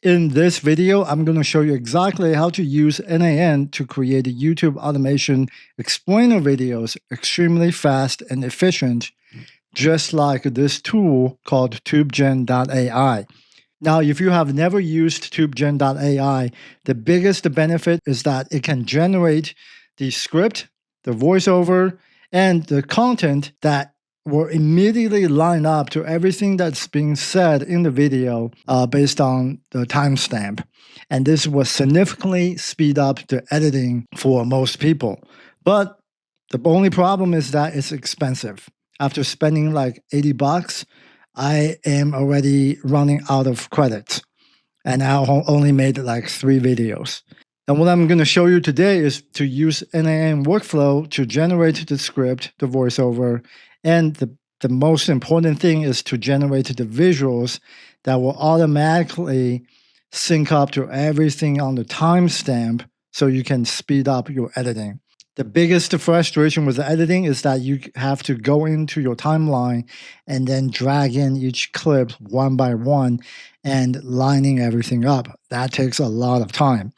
In this video, I'm going to show you exactly how to use n8n to create YouTube automation explainer videos extremely fast and efficient, just like this tool called TubeGen.ai. Now, if you have never used TubeGen.ai, the biggest benefit is that it can generate the script, the voiceover, and the content that will immediately line up to everything that's being said in the video based on the timestamp. And this will significantly speed up the editing for most people. But the only problem is that it's expensive. After spending like 80 bucks, I am already running out of credits, and I only made like 3 videos. And what I'm going to show you today is to use n8n workflow to generate the script, the voiceover, and the most important thing is to generate the visuals that will automatically sync up to everything on the timestamp so you can speed up your editing. The biggest frustration with the editing is that you have to go into your timeline and then drag in each clip one by one and lining everything up. That takes a lot of time.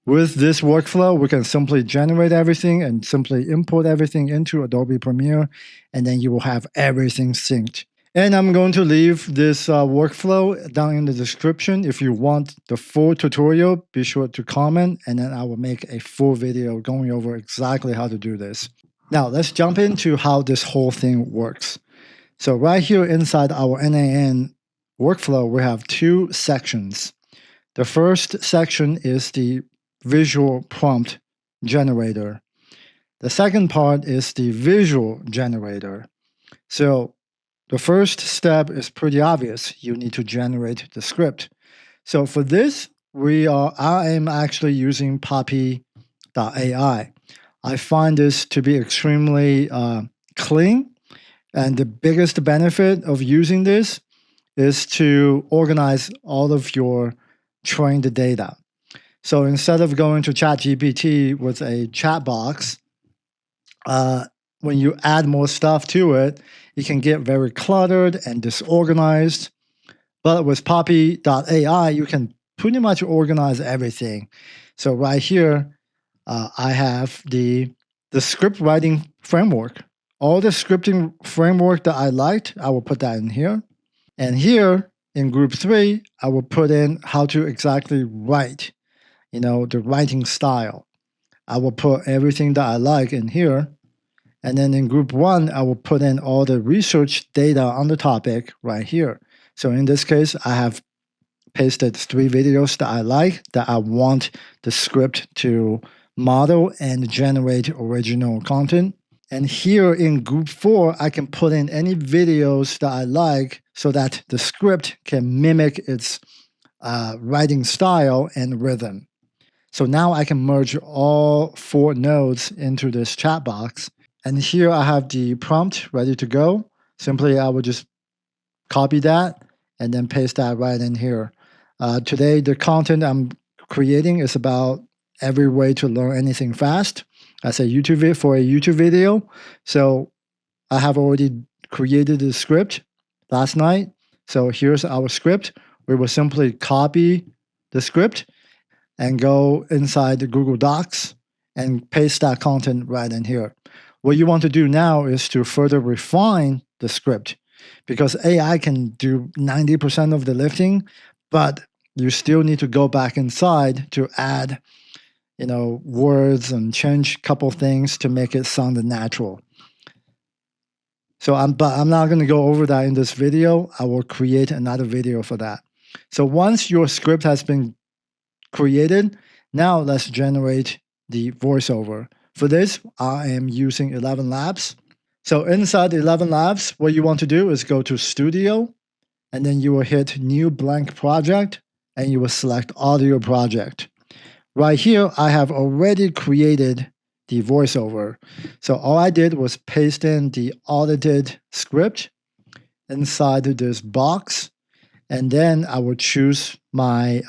With this workflow, we can simply generate everything and simply import everything into Adobe Premiere, and then you will have everything synced. And I'm going to leave this workflow down in the description. If you want the full tutorial, be sure to comment, and then I will make a full video going over exactly how to do this. Now, let's jump into how this whole thing works. So right here inside our n8n workflow, we have 2 sections. The first section is the visual prompt generator. The second part is the visual generator. So the first step is pretty obvious. You need to generate the script. So for this, I am actually using Poppy.ai. I find this to be extremely clean, and the biggest benefit of using this is to organize all of your trained data. So instead of going to ChatGPT with a chat box, when you add more stuff to it, it can get very cluttered and disorganized. But with Poppy.ai, you can pretty much organize everything. So right here, I have the script writing framework. All the scripting framework that I liked, I will put that in here. And here in group 3, I will put in how to exactly write, the writing style. I will put everything that I like in here. And then in group 1, I will put in all the research data on the topic right here. So in this case, I have pasted 3 videos that I like, that I want the script to model and generate original content. And here in group 4, I can put in any videos that I like so that the script can mimic its writing style and rhythm. So now I can merge all 4 nodes into this chat box. And here I have the prompt ready to go. Simply, I will just copy that and then paste that right in here. Today, the content I'm creating is about every way to learn anything fast as a YouTube video. So I have already created the script last night. So here's our script. We will simply copy the script and go inside the Google Docs and paste that content right in here. What you want to do now is to further refine the script, because AI can do 90% of the lifting, but you still need to go back inside to add, words and change a couple things to make it sound natural. So I'm not going to go over that in this video. I will create another video for that. So once your script has been created, now let's generate the voiceover. For this, I am using 11 Labs. So inside 11 Labs, what you want to do is go to Studio, and then you will hit New Blank Project, and you will select Audio Project. Right here, I have already created the voiceover. So all I did was paste in the audited script inside this box, and then I will choose my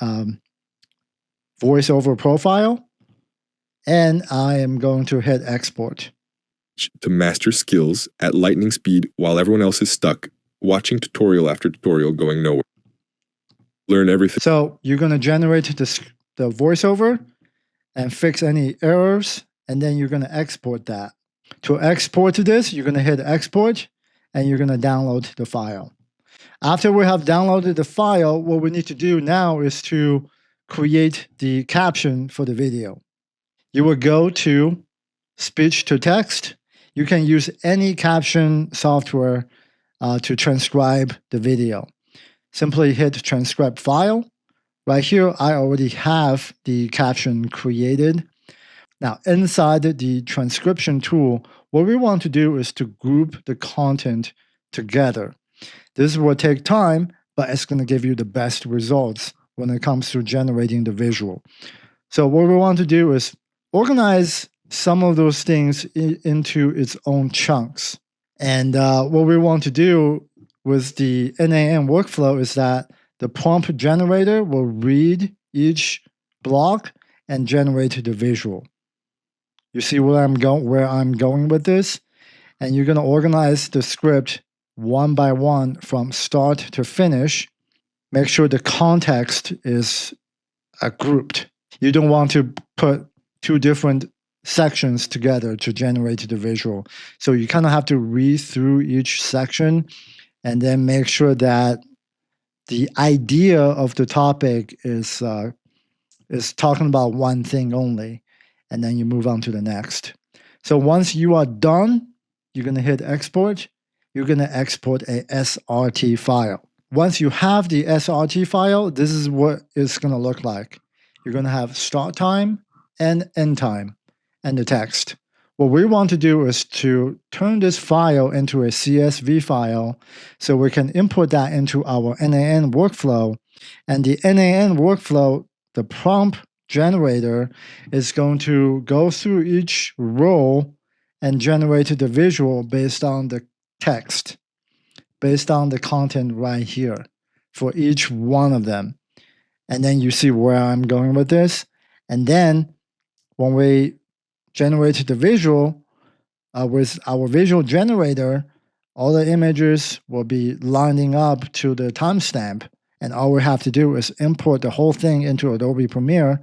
voiceover profile, and I am going to hit export. To master skills at lightning speed while everyone else is stuck, watching tutorial after tutorial going nowhere. Learn everything. So you're going to generate the voiceover and fix any errors, and then you're going to export that. To export this, you're going to hit export, and you're going to download the file. After we have downloaded the file, what we need to do now is to create the caption for the video. You will go to speech to text. You can use any caption software to transcribe the video. Simply hit transcribe file. Right here, I already have the caption created. Now, inside the transcription tool, what we want to do is to group the content together. This will take time, but it's going to give you the best results when it comes to generating the visual. So what we want to do is organize some of those things into its own chunks. And what we want to do with the n8n workflow is that the prompt generator will read each block and generate the visual. You see where I'm going with this? And you're going to organize the script one by one from start to finish. Make sure the context is grouped. You don't want to put two different sections together to generate the visual. So you kind of have to read through each section and then make sure that the idea of the topic is talking about one thing only, and then you move on to the next. So once you are done, you're going to hit export. You're going to export a SRT file. Once you have the SRT file, this is what it's going to look like. You're going to have start time and end time and the text. What we want to do is to turn this file into a CSV file so we can import that into our n8n workflow. And the n8n workflow, the prompt generator, is going to go through each row and generate the visual based on the text, based on the content right here for each one of them. And then you see where I'm going with this. And then when we generate the visual with our visual generator, all the images will be lining up to the timestamp. And all we have to do is import the whole thing into Adobe Premiere.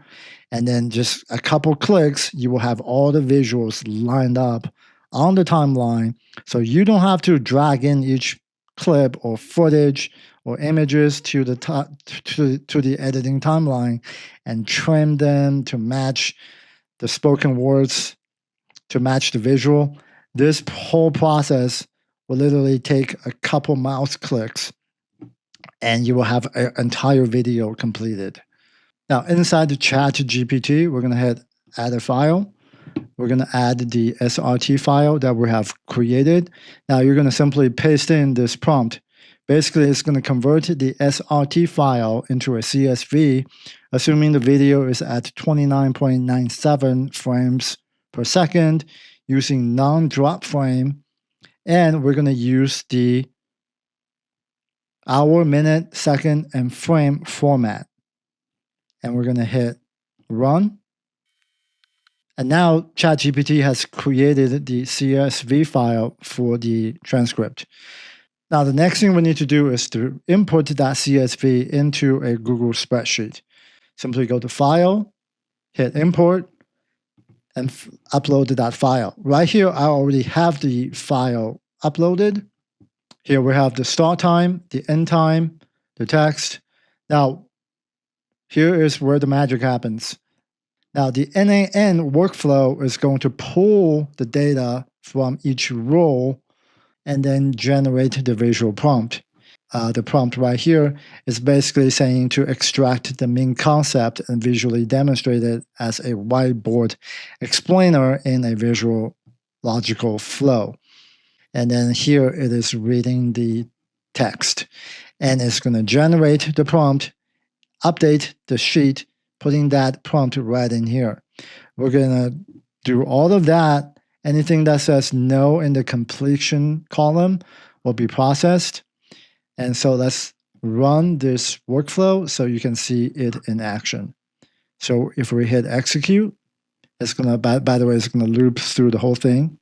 And then just a couple clicks, you will have all the visuals lined up on the timeline. So you don't have to drag in each clip or footage or images to the editing timeline and trim them to match the spoken words, to match the visual. This whole process will literally take a couple mouse clicks and you will have an entire video completed. Now, inside the chat GPT, we're going to hit add a file. We're going to add the SRT file that we have created. Now, you're going to simply paste in this prompt. Basically, it's going to convert the SRT file into a CSV, assuming the video is at 29.97 frames per second, using non-drop frame. And we're going to use the hour, minute, second, and frame format. And we're going to hit run. And now ChatGPT has created the CSV file for the transcript. Now, the next thing we need to do is to import that CSV into a Google spreadsheet. Simply go to File, hit Import, and upload that file. Right here, I already have the file uploaded. Here we have the start time, the end time, the text. Now, here is where the magic happens. Now, the n8n workflow is going to pull the data from each row and then generate the visual prompt. The prompt right here is basically saying to extract the main concept and visually demonstrate it as a whiteboard explainer in a visual logical flow. And then here it is reading the text. And it's going to generate the prompt, update the sheet, putting that prompt right in here. We're going to do all of that. Anything that says no in the completion column will be processed. And so let's run this workflow so you can see it in action. So if we hit execute, it's going to, by the way, it's going to loop through the whole thing.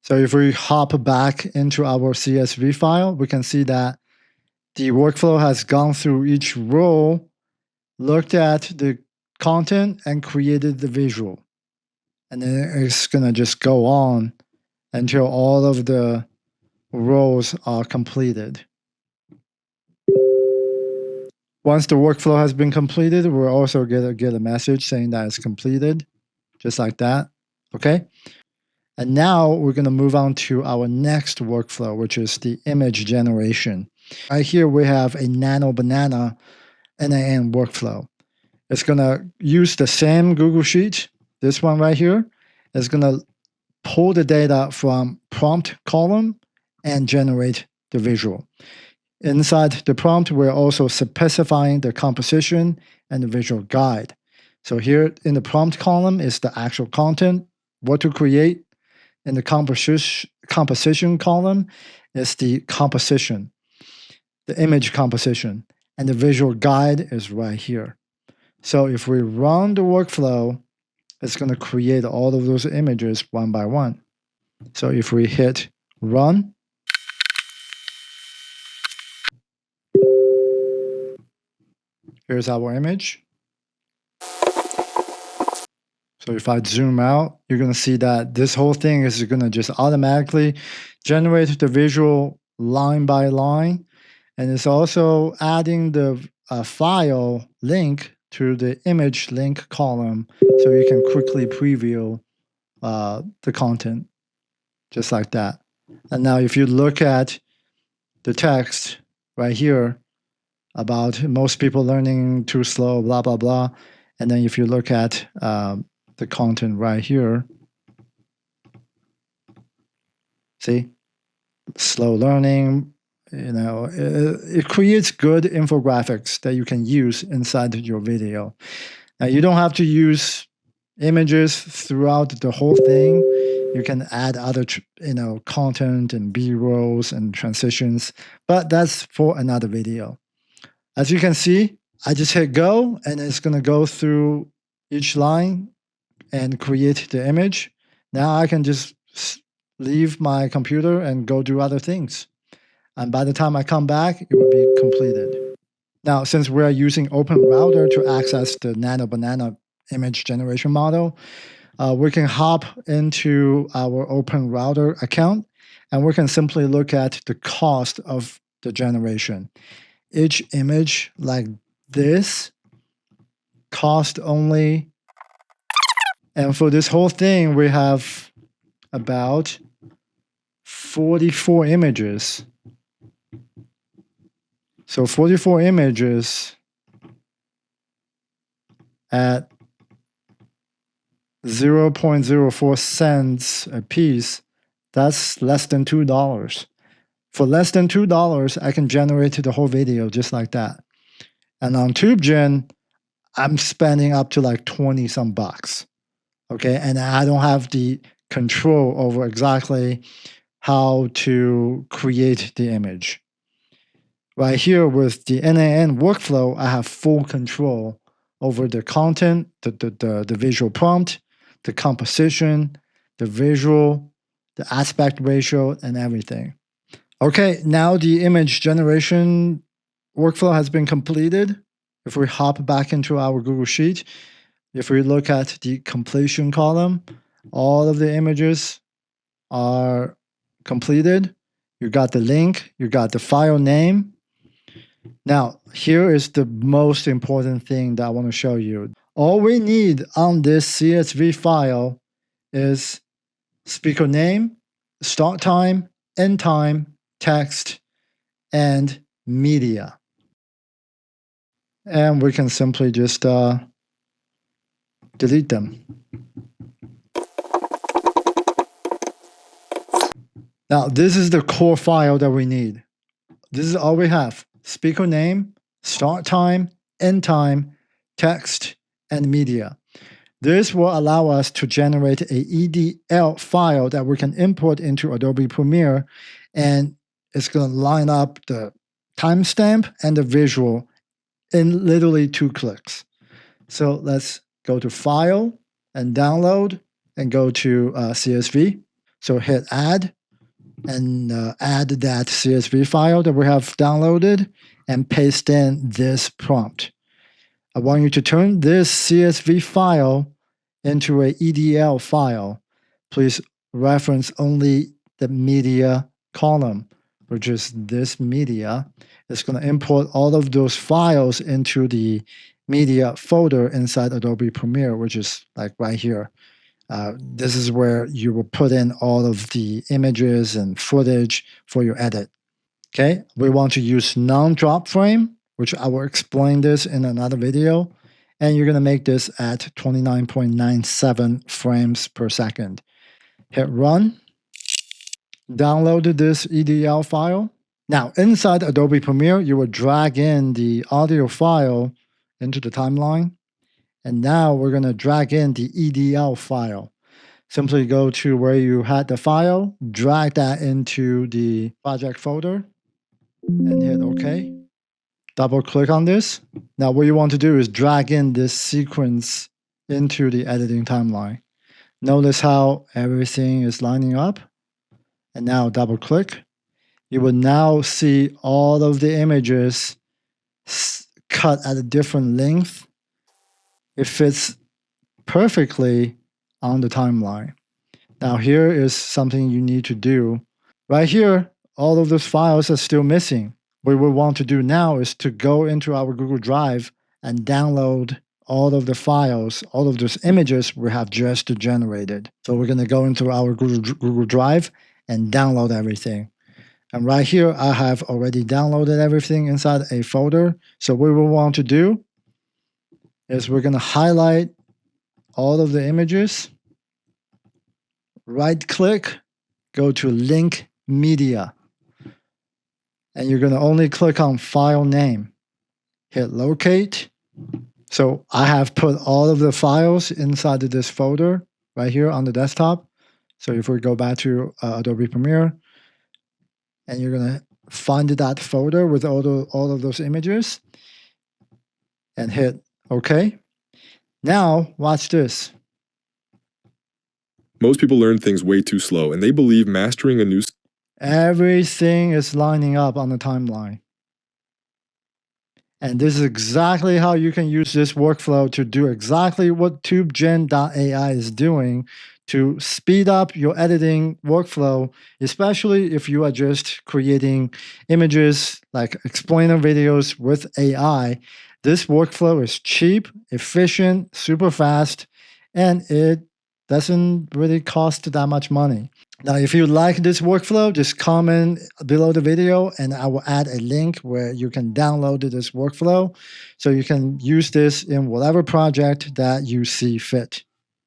So if we hop back into our CSV file, we can see that the workflow has gone through each row, looked at the content, and created the visual. And then it's going to just go on until all of the rows are completed. Once the workflow has been completed, we'll also get a message saying that it's completed, just like that. Okay. And now we're going to move on to our next workflow, which is the image generation. Right here, we have a Nano Banana n8n workflow. It's going to use the same Google Sheet. This one right here is going to pull the data from prompt column and generate the visual. Inside the prompt, we're also specifying the composition and the visual guide. So here in the prompt column is the actual content, what to create. In the composition column is the composition, the image composition, and the visual guide is right here. So if we run the workflow, it's going to create all of those images one by one. So if we hit run, here's our image. So if I zoom out, you're going to see that this whole thing is going to just automatically generate the visual line by line. And it's also adding the file link to the image link column so you can quickly preview the content, just like that. And now if you look at the text right here about most people learning too slow, blah, blah, blah. And then if you look at the content right here, see, slow learning, it creates good infographics that you can use inside your video. Now, you don't have to use images throughout the whole thing. You can add other, content and B-rolls and transitions, but that's for another video. As you can see, I just hit go, and it's going to go through each line and create the image. Now I can just leave my computer and go do other things. And by the time I come back, it will be completed. Now, since we're using OpenRouter to access the Nano Banana image generation model, we can hop into our OpenRouter account, and we can simply look at the cost of the generation. Each image like this cost only, and for this whole thing, we have about 44 images. So 44 images at 0.04 cents a piece, that's less than $2. For less than $2, I can generate the whole video just like that. And on TubeGen, I'm spending up to like 20 some bucks. Okay, and I don't have the control over exactly how to create the image. Right here with the n8n workflow, I have full control over the content, the visual prompt, the composition, the visual, the aspect ratio, and everything. Okay, now the image generation workflow has been completed. If we hop back into our Google Sheet, if we look at the completion column, all of the images are completed. You got the link, you got the file name. Now, here is the most important thing that I want to show you. All we need on this CSV file is speaker name, start time, end time, text, and media. And we can simply just delete them. Now, this is the core file that we need. This is all we have. Speaker name, start time, end time, text, and media. This will allow us to generate a EDL file that we can import into Adobe Premiere, and it's going to line up the timestamp and the visual in literally 2 clicks. So let's go to File and Download and go to CSV. So hit add and add that CSV file that we have downloaded and paste in this prompt. I want you to turn this CSV file into a EDL file. Please reference only the media column, which is this media. It's going to import all of those files into the media folder inside Adobe Premiere, which is like right here. This is where you will put in all of the images and footage for your edit. Okay, we want to use non-drop frame, which I will explain this in another video. And you're going to make this at 29.97 frames per second. Hit run. Download this EDL file. Now, inside Adobe Premiere, you will drag in the audio file into the timeline. And now we're going to drag in the EDL file. Simply go to where you had the file, drag that into the project folder, and hit OK. Double click on this. Now what you want to do is drag in this sequence into the editing timeline. Notice how everything is lining up. And now double click. You will now see all of the images cut at a different length. It fits perfectly on the timeline. Now here is something you need to do. Right here, all of those files are still missing. What we want to do now is to go into our Google Drive and download all of the files, all of those images we have just generated. So we're going to go into our Google Drive and download everything. And right here, I have already downloaded everything inside a folder. So what we want to do is we're going to highlight all of the images, right click, go to link media. And you're going to only click on file name. Hit locate. So I have put all of the files inside of this folder right here on the desktop. So if we go back to Adobe Premiere, and you're going to find that folder with all of those images and hit OK. Now watch this. Most people learn things way too slow, and they believe mastering a new skill. Everything is lining up on the timeline. And this is exactly how you can use this workflow to do exactly what TubeGen.ai is doing to speed up your editing workflow, especially if you are just creating images like explainer videos with AI. This workflow is cheap, efficient, super fast, and it doesn't really cost that much money. Now, if you like this workflow, just comment below the video and I will add a link where you can download this workflow so you can use this in whatever project that you see fit.